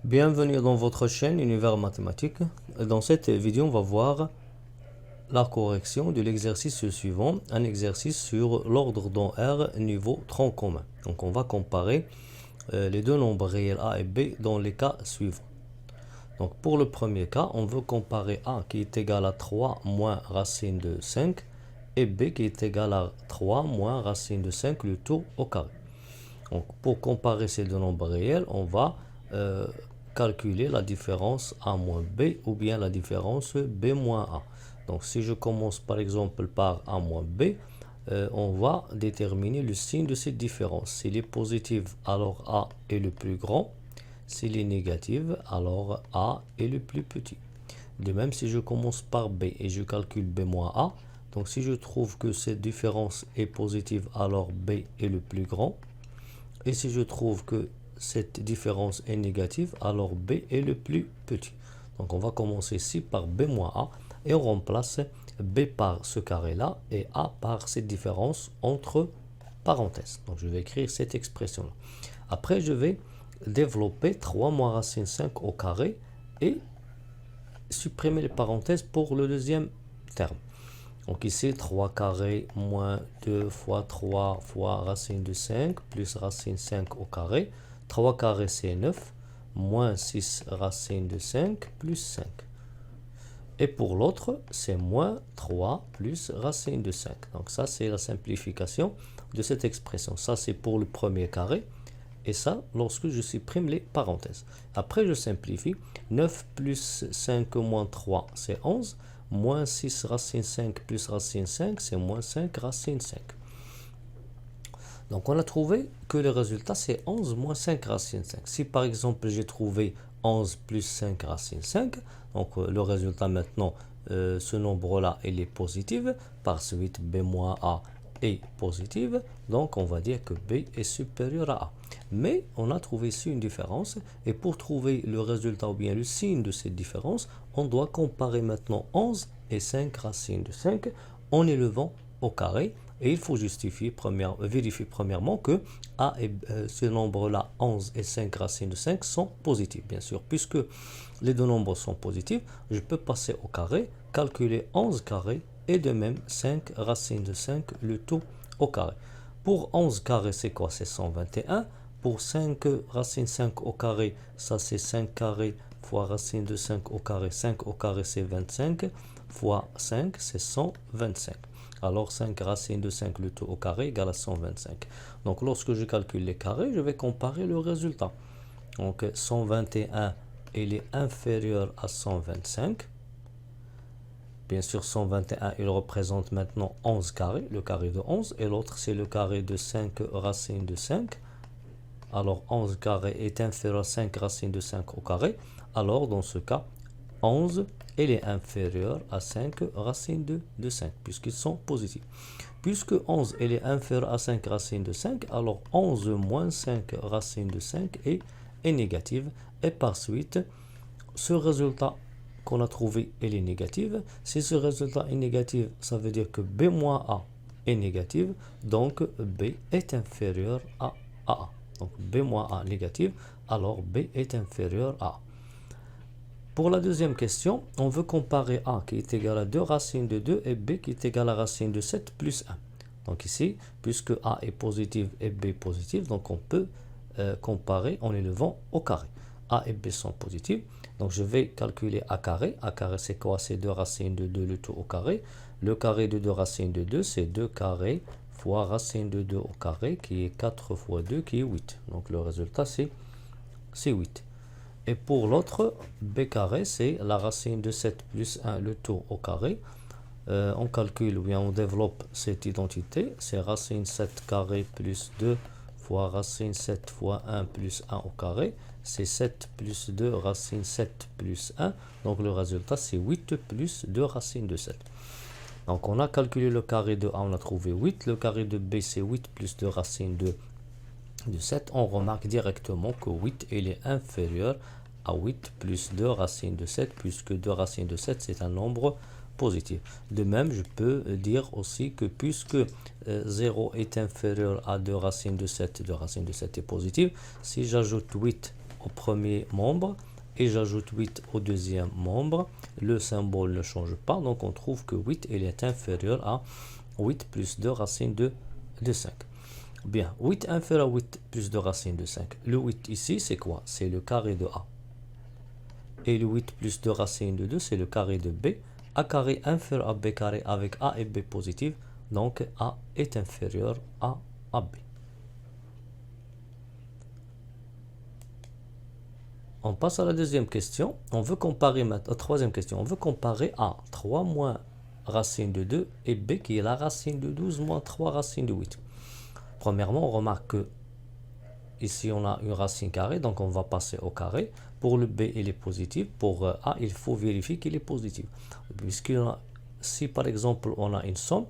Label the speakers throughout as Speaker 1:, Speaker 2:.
Speaker 1: Bienvenue dans votre chaîne Univers Mathématique. Dans cette vidéo, on va voir la correction de l'exercice suivant, un exercice sur l'ordre dans R niveau tronc commun. Donc on va comparer les deux nombres réels A et B dans les cas suivants. Donc pour le premier cas, on veut comparer A qui est égal à 3 moins racine de 5 et B qui est égal à 3 moins racine de 5, le tout au carré. Donc pour comparer ces deux nombres réels, on va calculer la différence A moins B ou bien la différence B moins A. Donc si je commence par exemple par A moins B, on va déterminer le signe de cette différence. S'il est positif, alors A est le plus grand. S'il est négatif, alors A est le plus petit. De même, si je commence par B et je calcule B moins A, donc si je trouve que cette différence est positive, alors B est le plus grand. Et si je trouve que cette différence est négative, alors B est le plus petit. Donc on va commencer ici par B moins A et on remplace B par ce carré-là et A par cette différence entre parenthèses. Donc je vais écrire cette expression-là. Après, je vais développer 3 moins racine 5 au carré et supprimer les parenthèses pour le deuxième terme. Donc ici, 3 carré moins 2 fois 3 fois racine de 5 plus racine 5 au carré. 3 carré c'est 9, moins 6 racine de 5 plus 5. Et pour l'autre, c'est moins 3 plus racine de 5. Donc ça, c'est la simplification de cette expression. Ça, c'est pour le premier carré. Et ça, lorsque je supprime les parenthèses. Après, je simplifie. 9 plus 5 moins 3, c'est 11. Moins 6 racine 5 plus racine 5, c'est moins 5 racine 5. Donc on a trouvé que le résultat c'est 11 moins 5 racine 5. Si par exemple j'ai trouvé 11 plus 5 racine 5, donc le résultat maintenant, ce nombre-là, il est positif. Par suite, B moins A est positif. Donc on va dire que B est supérieur à A. Mais on a trouvé ici une différence. Et pour trouver le résultat ou bien le signe de cette différence, on doit comparer maintenant 11 et 5 racines de 5 en élevant au carré. Et il faut vérifier premièrement que A et ce nombre-là, 11 et 5 racines de 5, sont positifs. Bien sûr, puisque les deux nombres sont positifs, je peux passer au carré, calculer 11 carré et de même 5 racines de 5, le tout au carré. Pour 11 carré, c'est quoi? C'est 121. Pour 5 racine 5 au carré, ça c'est 5 carré fois racine de 5 au carré. 5 au carré, c'est 25 fois 5, c'est 125. Alors 5 racines de 5, le tout au carré, égale à 125. Donc lorsque je calcule les carrés, je vais comparer le résultat. Donc 121, il est inférieur à 125. Bien sûr, 121, il représente maintenant 11 carrés, le carré de 11. Et l'autre, c'est le carré de 5 racines de 5. Alors 11 carré est inférieur à 5 racines de 5 au carré. Alors dans ce cas, 11, il est inférieur à 5 racines de 5, puisqu'ils sont positifs. Puisque 11 il est inférieur à 5 racines de 5, alors 11 moins 5 racines de 5 est négative. Et par suite, ce résultat qu'on a trouvé, il est négatif. Si ce résultat est négatif, ça veut dire que B moins A est négatif. Donc B est inférieur à A. Donc B moins A négatif, alors B est inférieur à A. Pour la deuxième question, on veut comparer A qui est égal à 2 racines de 2 et B qui est égal à racine de 7 plus 1. Donc ici, puisque A est positif et B positif, donc on peut comparer en élevant au carré. A et B sont positifs. Donc je vais calculer A carré. A carré c'est quoi? C'est 2 racines de 2 le tout au carré. Le carré de 2 racines de 2 c'est 2 carré fois racine de 2 au carré qui est 4 fois 2 qui est 8. Donc le résultat c'est 8. Et pour l'autre, B carré, c'est la racine de 7 plus 1, le tout au carré. On calcule ou bien on développe cette identité. C'est racine 7 carré plus 2 fois racine 7 fois 1 plus 1 au carré. C'est 7 plus 2 racine 7 plus 1. Donc le résultat, c'est 8 plus 2 racine de 7. Donc on a calculé le carré de A, on a trouvé 8. Le carré de B, c'est 8 plus 2 racine de 7, on remarque directement que 8 il est inférieur à 8 plus 2 racines de 7, puisque 2 racines de 7 c'est un nombre positif. De même, je peux dire aussi que puisque 0 est inférieur à 2 racines de 7, 2 racines de 7 est positif, si j'ajoute 8 au premier membre et j'ajoute 8 au deuxième membre. Le symbole ne change pas, donc on trouve que 8 il est inférieur à 8 plus 2 racine de 5. Bien, 8 inférieur à 8 plus 2 racine de 5. Le 8 ici, c'est quoi? C'est le carré de A. Et le 8 plus 2 racine de 2, c'est le carré de B. A carré inférieur à B carré avec A et B positif. Donc A est inférieur à B. On passe à la deuxième question. On veut comparer maintenant, troisième question. On veut comparer A, 3 moins racine de 2 et B qui est la racine de 12 moins 3 racine de 8. Premièrement, on remarque que ici on a une racine carrée, donc on va passer au carré. Pour le B, il est positif. Pour A, il faut vérifier qu'il est positif. Si par exemple on a une somme,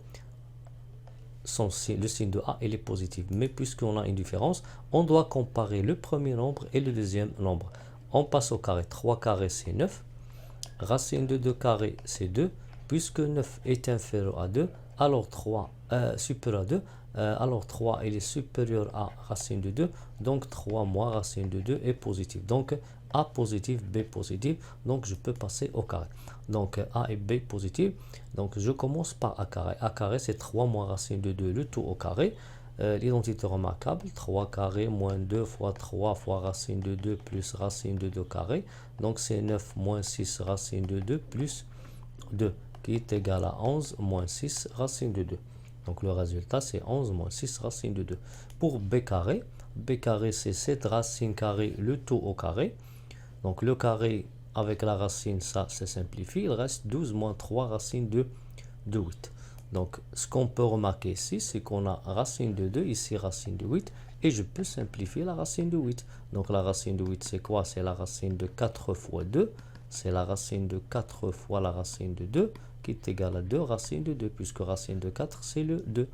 Speaker 1: le signe de A il est positif. Mais puisqu'on a une différence, on doit comparer le premier nombre et le deuxième nombre. On passe au carré. 3 carré c'est 9. Racine de 2 carré c'est 2. Puisque 9 est inférieur à 2, alors 3 supérieur à 2. Alors 3 il est supérieur à racine de 2. Donc 3 moins racine de 2 est positif. Donc A positif, B positif. Donc je peux passer au carré. Donc A et B positif. Donc je commence par A carré. A carré c'est 3 moins racine de 2, le tout au carré. L'identité remarquable, 3 carré moins 2 fois 3 fois racine de 2 plus racine de 2 carré. Donc c'est 9 moins 6 racine de 2 plus 2 qui est égal à 11 moins 6 racine de 2. Donc le résultat c'est 11 moins 6 racine de 2. Pour B carré c'est 7 racine carrée le tout au carré. Donc le carré avec la racine, ça se simplifie. Il reste 12 moins 3 racine de 8. Donc ce qu'on peut remarquer ici, c'est qu'on a racine de 2, ici racine de 8. Et je peux simplifier la racine de 8. Donc la racine de 8 c'est quoi? C'est la racine de 4 fois 2. C'est la racine de 4 fois la racine de 2 qui est égale à 2 racine de 2. Puisque racine de 4 c'est le 2.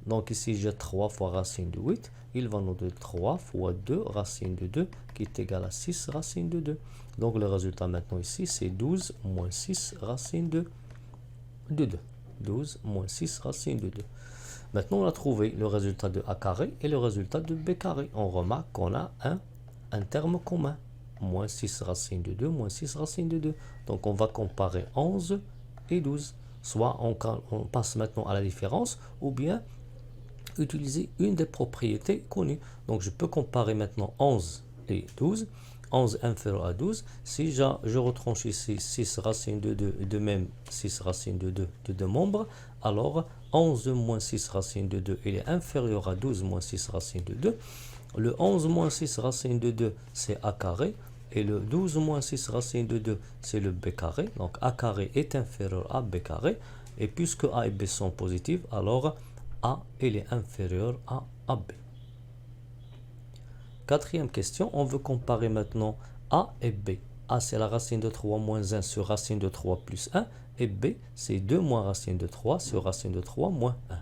Speaker 1: Donc ici j'ai 3 fois racine de 8. Il va nous donner 3 fois 2 racine de 2 qui est égal à 6 racine de 2. Donc le résultat maintenant ici c'est 12 moins 6 racine de 2. 12 moins 6 racine de 2. Maintenant on a trouvé le résultat de A carré et le résultat de B carré. On remarque qu'on a un terme commun. Moins 6 racine de 2 moins 6 racine de 2. Donc on va comparer 11 et 12. Soit on passe maintenant à la différence ou bien utiliser une des propriétés connues. Donc je peux comparer maintenant 11 et 12. 11 inférieur à 12. Si je retranche ici 6 racine de 2 et de même 6 racine de 2 de 2 membres, alors 11 moins 6 racine de 2 il est inférieur à 12 moins 6 racine de 2. Le 11 moins 6 racine de 2 c'est A carré. Et le 12 moins 6 racine de 2 c'est le B carré. Donc A carré est inférieur à B carré. Et puisque A et B sont positifs, alors A il est inférieur à B. Quatrième question, on veut comparer maintenant A et B. A c'est la racine de 3 moins 1 sur racine de 3 plus 1. Et B c'est 2 moins racine de 3 sur racine de 3 moins 1.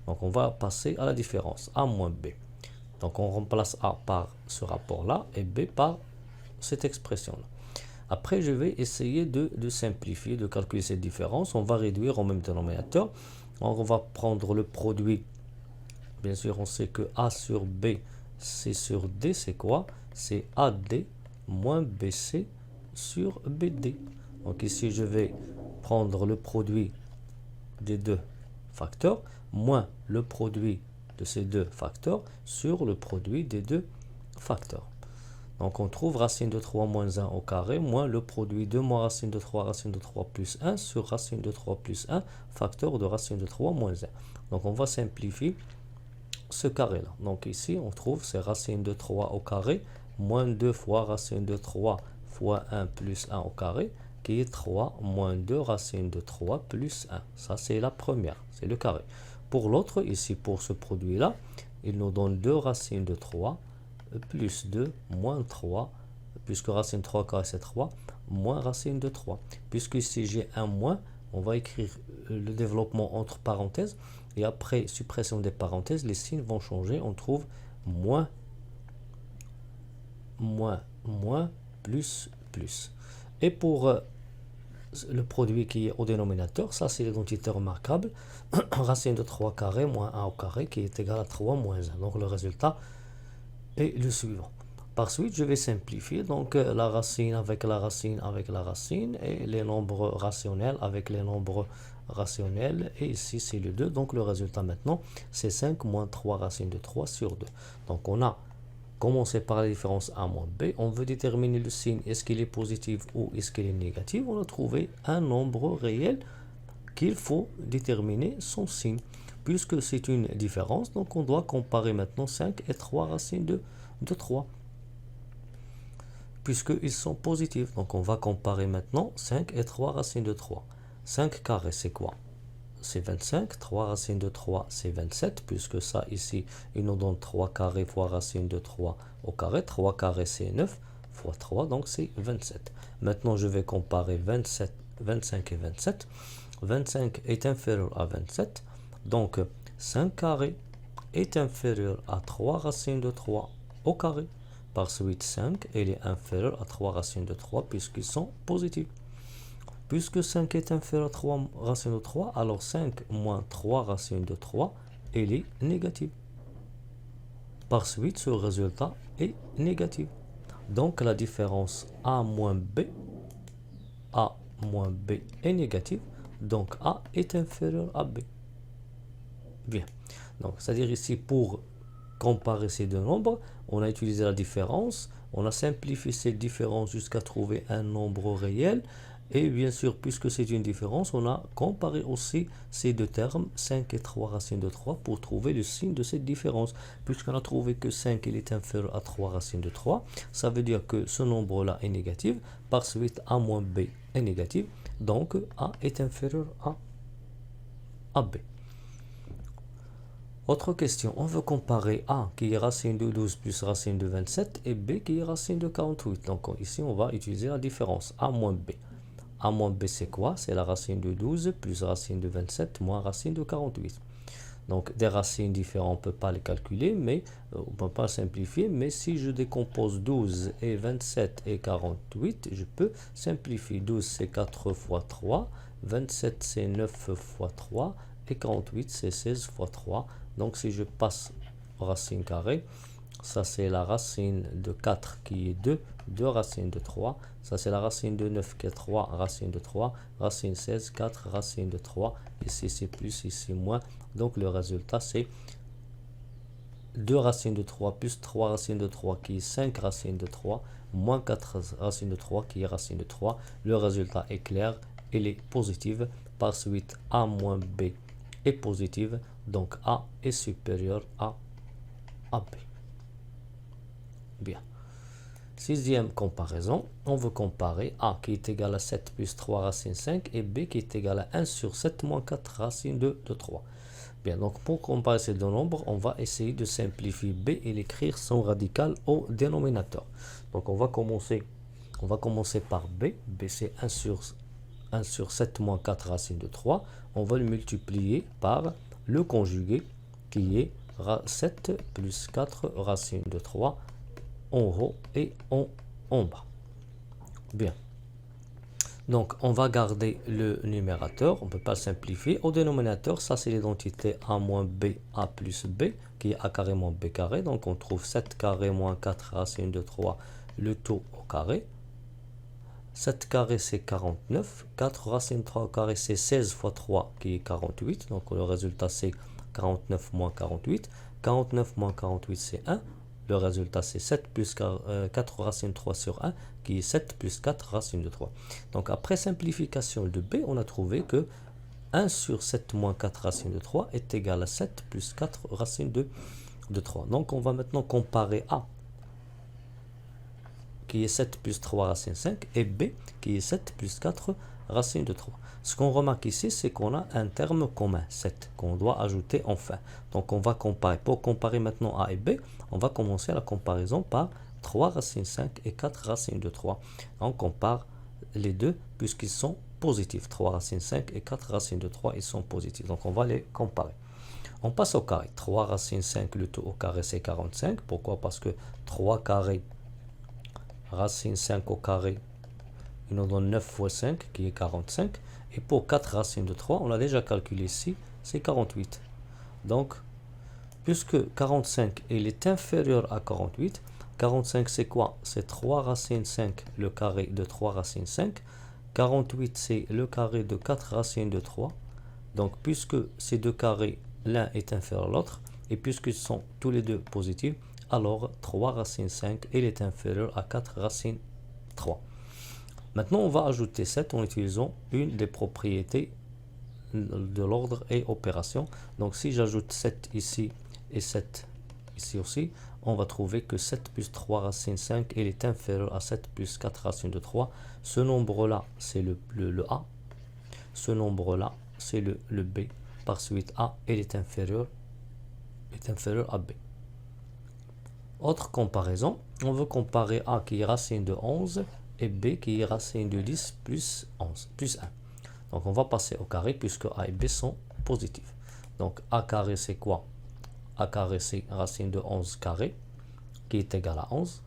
Speaker 1: Donc on va passer à la différence, A moins B. Donc on remplace A par ce rapport-là et B par cette expression-là. Après je vais essayer de simplifier, de calculer cette différence. On va réduire au même dénominateur. On va prendre le produit. Bien sûr on sait que A sur B C sur D, c'est quoi? C'est AD moins BC sur BD. Donc ici, je vais prendre le produit des deux facteurs moins le produit de ces deux facteurs sur le produit des deux facteurs. Donc on trouve racine de 3 moins 1 au carré moins le produit de moins racine de 3 plus 1 sur racine de 3 plus 1 facteur de racine de 3 moins 1. Donc on va simplifier ce carré là. Donc ici on trouve c'est racine de 3 au carré moins 2 fois racine de 3 fois 1 plus 1 au carré qui est 3 moins 2 racine de 3 plus 1. Ça c'est la première, c'est le carré. Pour l'autre, ici pour ce produit là, il nous donne 2 racines de 3 plus 2 moins 3, puisque racine 3 carré c'est 3, moins racine de 3. Puisque ici j'ai un moins, on va écrire le développement entre parenthèses. Et après suppression des parenthèses, les signes vont changer. On trouve moins, plus, plus. Et pour le produit qui est au dénominateur, ça c'est l'identité remarquable. Racine de 3 carré moins 1 au carré qui est égal à 3 moins 1. Donc le résultat est le suivant. Par suite, je vais simplifier. Donc, la racine avec la racine avec la racine et les nombres rationnels avec les nombres rationnels. Et ici, c'est le 2. Donc, le résultat maintenant, c'est 5 moins 3 racines de 3 sur 2. Donc, on a commencé par la différence A moins B. On veut déterminer le signe. Est-ce qu'il est positif ou est-ce qu'il est négatif? On a trouvé un nombre réel qu'il faut déterminer son signe. Puisque c'est une différence, donc on doit comparer maintenant 5 et 3 racines de 3. Puisqu'ils sont positifs. Donc on va comparer maintenant 5 et 3 racines de 3. 5 carrés, c'est quoi? C'est 25. 3 racines de 3, c'est 27. Puisque ça, ici, il nous donne 3 carrés fois racine de 3 au carré. 3 carrés, c'est 9 fois 3, donc c'est 27. Maintenant, je vais comparer 27, 25 et 27. 25 est inférieur à 27. Donc 5 carrés est inférieur à 3 racines de 3 au carré. Par suite, 5, il est inférieur à 3 racines de 3 puisqu'ils sont positifs. Puisque 5 est inférieur à 3 racines de 3, alors 5 moins 3 racines de 3, il est négatif. Par suite, ce résultat est négatif. Donc la différence A moins B est négative. Donc A est inférieur à B. Bien. Donc, c'est-à-dire ici, pour comparer ces deux nombres, on a utilisé la différence, on a simplifié cette différence jusqu'à trouver un nombre réel, et bien sûr, puisque c'est une différence, on a comparé aussi ces deux termes, 5 et 3 racines de 3, pour trouver le signe de cette différence. Puisqu'on a trouvé que 5 il est inférieur à 3 racines de 3, ça veut dire que ce nombre-là est négatif, par suite A moins B est négatif, donc A est inférieur à B. Autre question, on veut comparer A qui est racine de 12 plus racine de 27 et B qui est racine de 48. Donc ici, on va utiliser la différence A moins B. A moins B, c'est quoi? C'est la racine de 12 plus racine de 27 moins racine de 48. Donc des racines différentes, on ne peut pas les calculer, mais on ne peut pas simplifier. Mais si je décompose 12 et 27 et 48, je peux simplifier. 12 c'est 4 fois 3, 27 c'est 9 fois 3 et 48 c'est 16 fois 3. Donc si je passe racine carrée, ça c'est la racine de 4 qui est 2, 2 racines de 3. Ça c'est la racine de 9 qui est 3 racines de 3. Racine 16, 4 racines de 3. Ici c'est plus, ici moins. Donc le résultat c'est 2 racines de 3 plus 3 racines de 3 qui est 5 racines de 3 moins 4 racines de 3 qui est racine de 3. Le résultat est clair, il est positif. Par suite, A moins B est positive, donc A est supérieur à AB. Bien. Sixième comparaison, on veut comparer A qui est égal à 7 plus 3 racine 5 et B qui est égal à 1 sur 7 moins 4 racine de 3. Bien, donc pour comparer ces deux nombres, on va essayer de simplifier B et l'écrire son radical au dénominateur. Donc on va commencer par B. B c'est 1 sur 7 moins 4 racines de 3. On va le multiplier par le conjugué qui est 7 plus 4 racines de 3 en haut et en bas. Bien. Donc, on va garder le numérateur, on ne peut pas le simplifier. Au dénominateur, ça c'est l'identité A moins B, A plus B, qui est A carré moins B carré. Donc, on trouve 7 carré moins 4 racines de 3, le tout au carré. 7 carré c'est 49, 4 racines de 3 au carré c'est 16 fois 3 qui est 48, donc le résultat c'est 49 moins 48, 49 moins 48 c'est 1, le résultat c'est 7 plus 4 racines de 3 sur 1 qui est 7 plus 4 racines de 3. Donc après simplification de B, on a trouvé que 1 sur 7 moins 4 racines de 3 est égal à 7 plus 4 racines de 3. Donc on va maintenant comparer A qui est 7 plus 3 racine 5, et B, qui est 7 plus 4 racine de 3. Ce qu'on remarque ici, c'est qu'on a un terme commun, 7, qu'on doit ajouter en fin. Donc on va comparer. Pour comparer maintenant A et B, on va commencer la comparaison par 3 racines 5 et 4 racines de 3. On compare les deux puisqu'ils sont positifs. 3 racines 5 et 4 racines de 3, ils sont positifs. Donc on va les comparer. On passe au carré. 3 racines 5, le tout au carré, c'est 45. Pourquoi? Parce que 3 carrés racine 5 au carré, il nous donne 9 fois 5 qui est 45. Et pour 4 racines de 3, on l'a déjà calculé ici, c'est 48. Donc, puisque 45 il est inférieur à 48, 45 c'est quoi? C'est 3 racines 5, le carré de 3 racines 5. 48 c'est le carré de 4 racines de 3. Donc puisque ces deux carrés, l'un est inférieur à l'autre, et puisqu'ils sont tous les deux positifs, alors 3 racines 5, il est inférieur à 4 racines 3. Maintenant, on va ajouter 7 en utilisant une des propriétés de l'ordre et opération. Donc si j'ajoute 7 ici et 7 ici aussi, on va trouver que 7 plus 3 racines 5, il est inférieur à 7 plus 4 racines de 3. Ce nombre-là, c'est le A. Ce nombre-là, c'est le B. Par suite, A, il est inférieur à B. Autre comparaison, on veut comparer A qui est racine de 11 et B qui est racine de 10 plus 11, plus 1. Donc on va passer au carré puisque A et B sont positifs. Donc A carré c'est quoi? A carré c'est racine de 11 carré qui est égal à 11.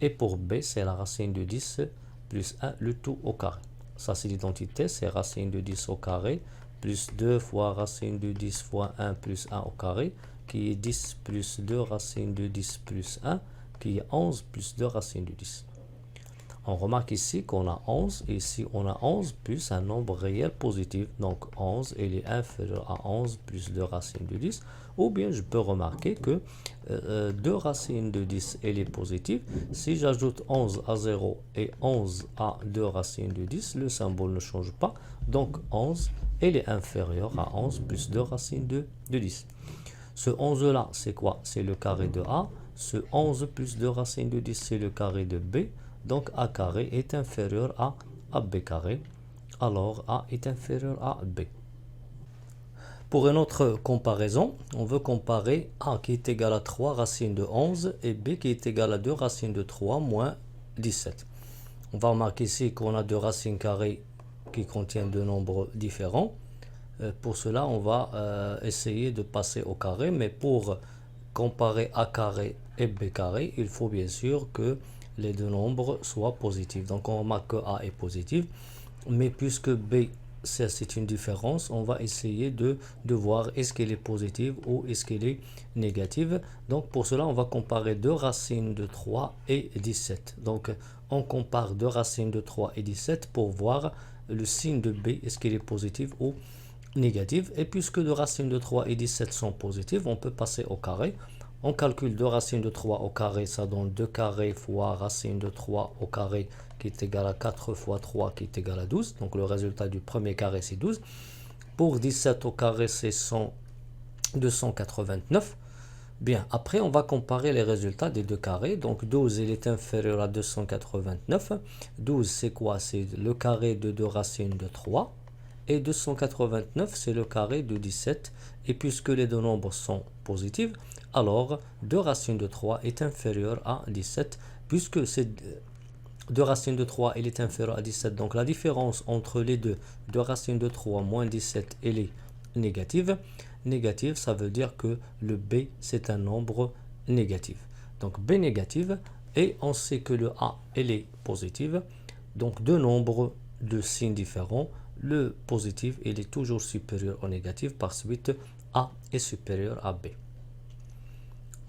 Speaker 1: Et pour B c'est la racine de 10 plus 1, le tout au carré. Ça c'est l'identité, c'est racine de 10 au carré plus 2 fois racine de 10 fois 1 plus 1 au carré qui est 10 plus 2 racine de 10 plus 1 qui est 11 plus 2 racine de 10. On remarque ici qu'on a 11 et ici on a 11 plus un nombre réel positif. Donc 11 il est inférieur à 11 plus 2 racines de 10. Ou bien je peux remarquer que 2 racines de 10 elle est positive. Si j'ajoute 11 à 0 et 11 à 2 racines de 10, le symbole ne change pas. Donc 11 elle est inférieur à 11 plus 2 racines de 10. Ce 11 là c'est quoi? C'est le carré de A. Ce 11 plus 2 racines de 10 c'est le carré de B. Donc A carré est inférieur à B carré. Alors A est inférieur à B. Pour une autre comparaison, on veut comparer A qui est égal à 3 racines de 11 et B qui est égal à 2 racines de 3 moins 17. On va remarquer ici qu'on a deux racines carrées qui contiennent deux nombres différents. Pour cela, on va essayer de passer au carré, mais pour comparer A carré et B carré, il faut bien sûr que les deux nombres soient positifs. Donc on remarque que A est positif, mais puisque B c'est une différence, on va essayer de voir est-ce qu'elle est positive ou est-ce qu'elle est négative. Donc pour cela, on va comparer 2 racines de 3 et 17. Donc on compare 2 racines de 3 et 17 pour voir le signe de B, est-ce qu'elle est positive ou négative. Et puisque 2 racines de 3 et 17 sont positives, on peut passer au carré. On calcule 2 racines de 3 au carré, ça donne 2 carrés fois racine de 3 au carré qui est égal à 4 fois 3 qui est égal à 12. Donc le résultat du premier carré c'est 12. Pour 17 au carré c'est 289. Bien, après on va comparer les résultats des deux carrés. Donc 12 il est inférieur à 289. 12 c'est quoi? C'est le carré de 2 racines de 3. Et 289 c'est le carré de 17. Et puisque les deux nombres sont positifs, alors 2 racines de 3 est inférieur à 17, puisque c'est 2 racines de 3 elle est inférieure à 17. Donc la différence entre les deux, 2 racines de 3 moins 17, elle est négative. Négative, ça veut dire que le B, c'est un nombre négatif. Donc B négative, et on sait que le A, elle est positive. Donc deux nombres de signes différents. Le positif, il est toujours supérieur au négatif. Par suite, A est supérieur à B.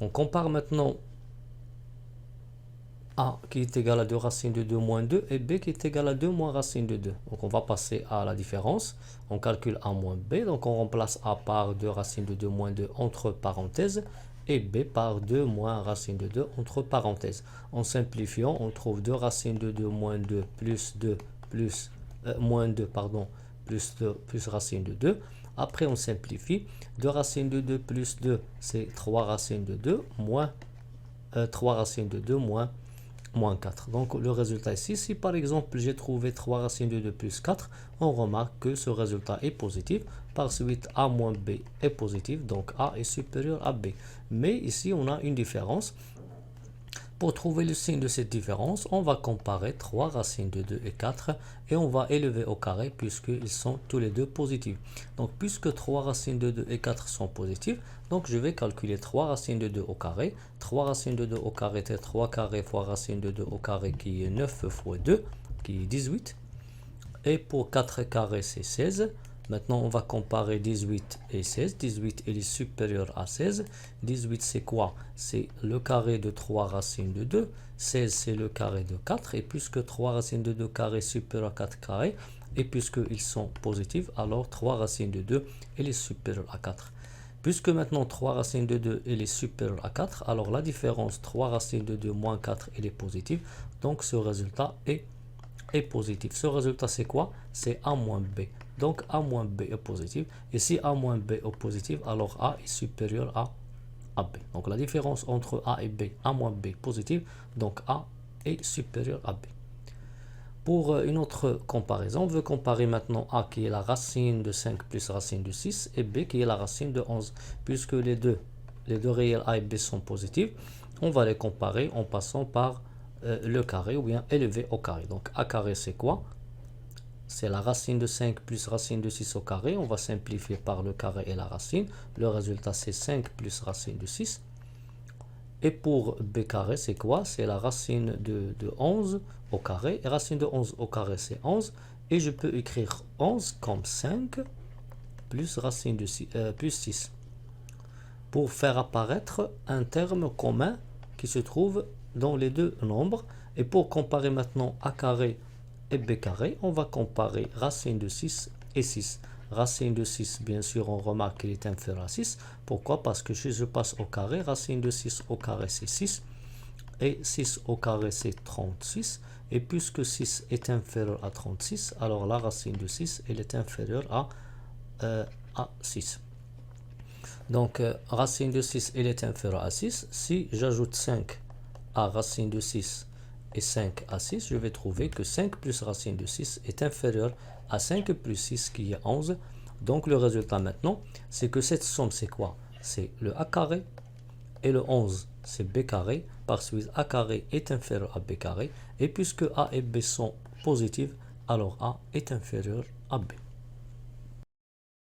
Speaker 1: On compare maintenant A qui est égal à 2 racines de 2 moins 2 et B qui est égal à 2 moins racine de 2. Donc on va passer à la différence. On calcule A moins B. Donc on remplace A par 2 racines de 2 moins 2 entre parenthèses et B par 2 moins racine de 2 entre parenthèses. En simplifiant, on trouve 2 racines de 2 moins 2 plus 2 plus moins 2 pardon plus 2 plus racine de 2. Après on simplifie. 2 racines de 2 plus 2 c'est 3 racines de 2 moins 3 racines de 2 moins 4. Donc le résultat ici, si par exemple j'ai trouvé 3 racines de 2 plus 4, on remarque que ce résultat est positif. Par suite, A moins B est positif, donc A est supérieur à B. Mais ici, on a une différence. Pour trouver le signe de cette différence, on va comparer 3 racines de 2 et 4 et on va élever au carré puisqu'ils sont tous les deux positifs. Donc puisque 3 racines de 2 et 4 sont positifs, donc je vais calculer 3 racines de 2 au carré. 3 racines de 2 au carré c'est 3 carrés fois racine de 2 au carré qui est 9 fois 2 qui est 18. Et pour 4 carrés c'est 16. Maintenant, on va comparer 18 et 16. 18, il est supérieur à 16. 18, c'est quoi? C'est le carré de 3 racines de 2. 16, c'est le carré de 4. Et puisque 3 racines de 2 carrés supérieur à 4 carrés, et puisqu'ils sont positifs, alors 3 racines de 2, il est supérieur à 4. Puisque maintenant 3 racines de 2, il est supérieur à 4, alors la différence 3 racines de 2 moins 4, il est positif. Donc ce résultat est positif. Ce résultat, c'est quoi? C'est A moins B. Donc A moins B est positif. Et si A moins B est positif, alors A est supérieur à B. Donc la différence entre A et B, A moins B positif, donc A est supérieur à B. Pour une autre comparaison, on veut comparer maintenant A qui est la racine de 5 plus racine de 6 et B qui est la racine de 11. Puisque les deux réels A et B sont positifs, on va les comparer en passant par le carré ou bien élevé au carré. Donc A carré, c'est quoi? C'est la racine de 5 plus racine de 6 au carré. On va simplifier par le carré et la racine. Le résultat, c'est 5 plus racine de 6. Et pour B carré, c'est quoi? C'est la racine de 11 au carré. Et racine de 11 au carré, c'est 11. Et je peux écrire 11 comme 5 plus racine de 6, plus 6. Pour faire apparaître un terme commun qui se trouve dans les deux nombres. Et pour comparer maintenant A carré et B carré, on va comparer racine de 6 et 6. Racine de 6, bien sûr, on remarque qu'il est inférieur à 6. Pourquoi? Parce que si je passe au carré, racine de 6 au carré, c'est 6. Et 6 au carré, c'est 36. Et puisque 6 est inférieur à 36, alors la racine de 6, elle est inférieure à 6. Donc, racine de 6, elle est inférieure à 6. Si j'ajoute 5 à racine de 6 et 5 à 6, je vais trouver que 5 plus racine de 6 est inférieur à 5 plus 6 qui est 11. Donc le résultat maintenant, c'est que cette somme, c'est quoi? C'est le A carré et le 11, c'est B carré. Par suite, A carré est inférieur à B carré. Et puisque A et B sont positifs, alors A est inférieur à B.